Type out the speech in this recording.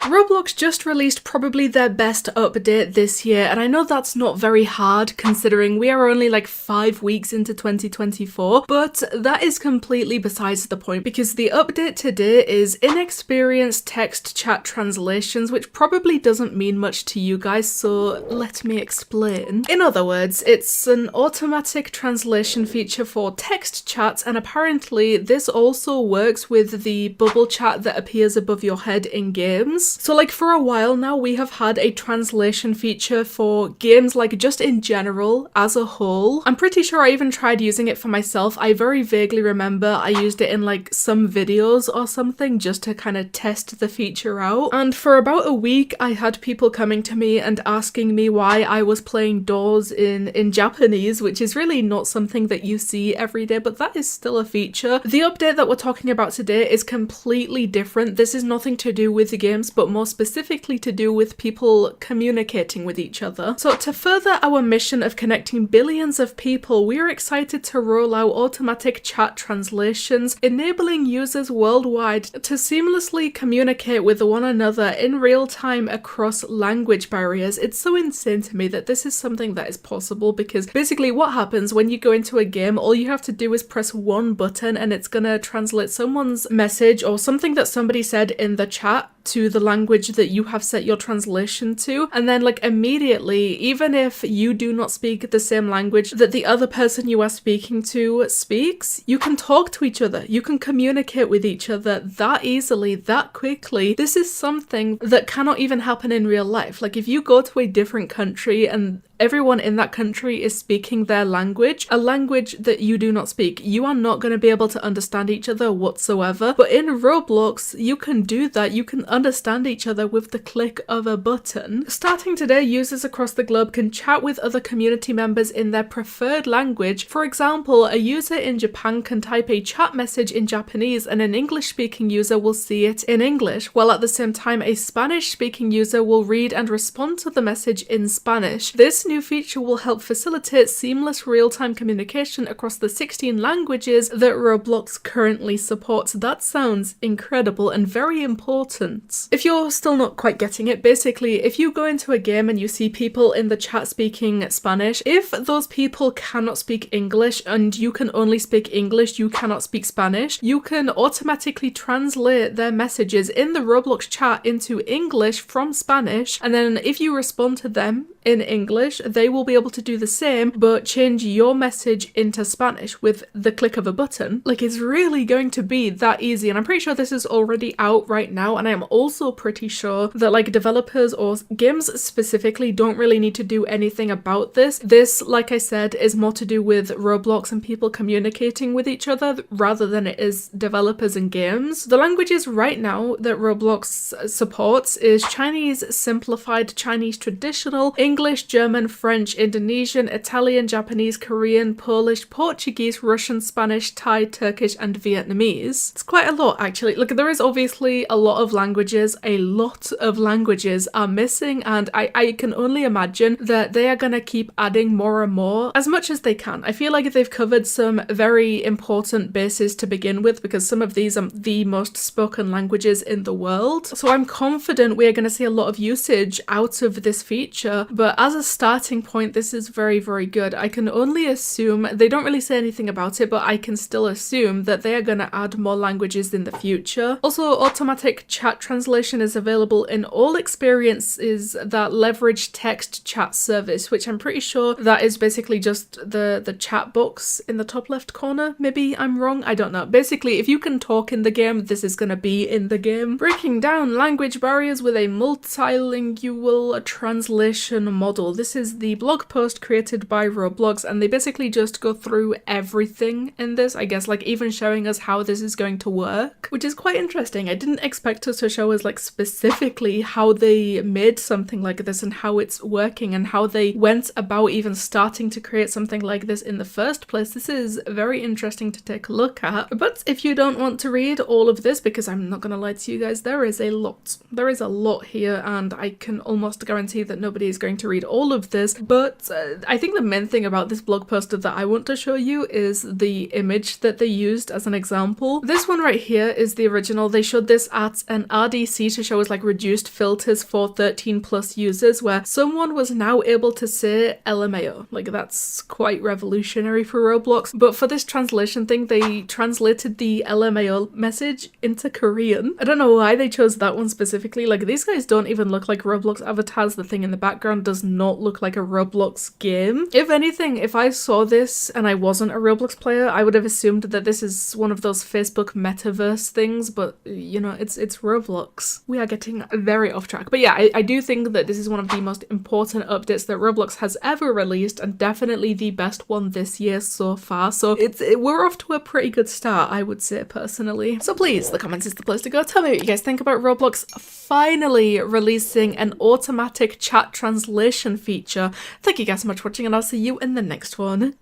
Roblox just released probably their best update this year, and I know that's not very hard considering we are only like 5 weeks into 2024, but that is completely besides the point because the update today is inexperienced text chat translations, which probably doesn't mean much to you guys, so let me explain. In other words, it's an automatic translation feature for text chats, and apparently this also works with the bubble chat that appears above your head in games. So like for a while now we have had a translation feature for games like just in general as a whole. I'm pretty sure I even tried using it for myself. I very vaguely remember I used it in like some videos or something just to kind of test the feature out. And for about a week I had people coming to me and asking me why I was playing doors in Japanese, which is really not something that you see every day, but that is still a feature. The update that we're talking about today is completely different. This is nothing to do with the games, but more specifically to do with people communicating with each other. So to further our mission of connecting billions of people, we are excited to roll out automatic chat translations, enabling users worldwide to seamlessly communicate with one another in real time across language barriers. It's so insane to me that this is something that is possible, because basically what happens when you go into a game, all you have to do is press one button and it's gonna translate someone's message or something that somebody said in the chat to the language that you have set your translation to, and then like immediately, even if you do not speak the same language that the other person you are speaking to speaks, you can talk to each other, you can communicate with each other that easily, that quickly. This is something that cannot even happen in real life. Like if you go to a different country and everyone in that country is speaking their language, a language that you do not speak, you are not going to be able to understand each other whatsoever. But in Roblox, you can do that. You can understand each other with the click of a button. Starting today, users across the globe can chat with other community members in their preferred language. For example, a user in Japan can type a chat message in Japanese and an English-speaking user will see it in English, while at the same time a Spanish-speaking user will read and respond to the message in Spanish. This new feature will help facilitate seamless real-time communication across the 16 languages that Roblox currently supports. That sounds incredible and very important. If you're still not quite getting it, basically if you go into a game and you see people in the chat speaking Spanish, if those people cannot speak English and you can only speak English, you cannot speak Spanish, you can automatically translate their messages in the Roblox chat into English from Spanish, and then if you respond to them in English, they will be able to do the same but change your message into Spanish with the click of a button. Like, it's really going to be that easy, and I'm pretty sure this is already out right now, and I am also pretty sure that like developers or games specifically don't really need to do anything about this. This, like I said, is more to do with Roblox and people communicating with each other rather than it is developers and games. The languages right now that Roblox supports is Chinese Simplified, Chinese Traditional, English, German, French, Indonesian, Italian, Japanese, Korean, Polish, Portuguese, Russian, Spanish, Thai, Turkish, and Vietnamese. It's quite a lot actually. Look, there is obviously a lot of languages. A lot of languages are missing, and I can only imagine that they are gonna keep adding more and more as much as they can. I feel like they've covered some very important bases to begin with, because some of these are the most spoken languages in the world. So I'm confident we are gonna see a lot of usage out of this feature, but as a starting point, this is very, very good. I can only assume, they don't really say anything about it, but I can still assume that they are gonna add more languages in the future. Also, automatic chat translation is available in all experiences that leverage text chat service, which I'm pretty sure that is basically just the chat box in the top left corner. Maybe I'm wrong, I don't know. Basically, if you can talk in the game, this is gonna be in the game. Breaking down language barriers with a multilingual translation model. This is the blog post created by Roblox, and they basically just go through everything in this, I guess, like even showing us how this is going to work, which is quite interesting. I didn't expect us to show us like specifically how they made something like this and how it's working and how they went about even starting to create something like this in the first place. This is very interesting to take a look at. But if you don't want to read all of this, because I'm not gonna lie to you guys, there is a lot. There is a lot here, and I can almost guarantee that nobody is going to read all of this, but I think the main thing about this blog post that I want to show you is the image that they used as an example. This one right here is the original. They showed this at an RDC to show us like reduced filters for 13+ users, where someone was now able to say LMAO. Like, that's quite revolutionary for Roblox. But for this translation thing, they translated the LMAO message into Korean. I don't know why they chose that one specifically. Like, these guys don't even look like Roblox avatars. The thing in the background does not look like a Roblox game. If anything, if I saw this and I wasn't a Roblox player, I would have assumed that this is one of those Facebook metaverse things, but you know, it's Roblox. We are getting very off track. But yeah, I do think that this is one of the most important updates that Roblox has ever released, and definitely the best one this year so far. So we're off to a pretty good start, I would say, personally. So please, the comments is the place to go. Tell me what you guys think about Roblox finally releasing an automatic chat translation feature. Thank you guys so much for watching, and I'll see you in the next one.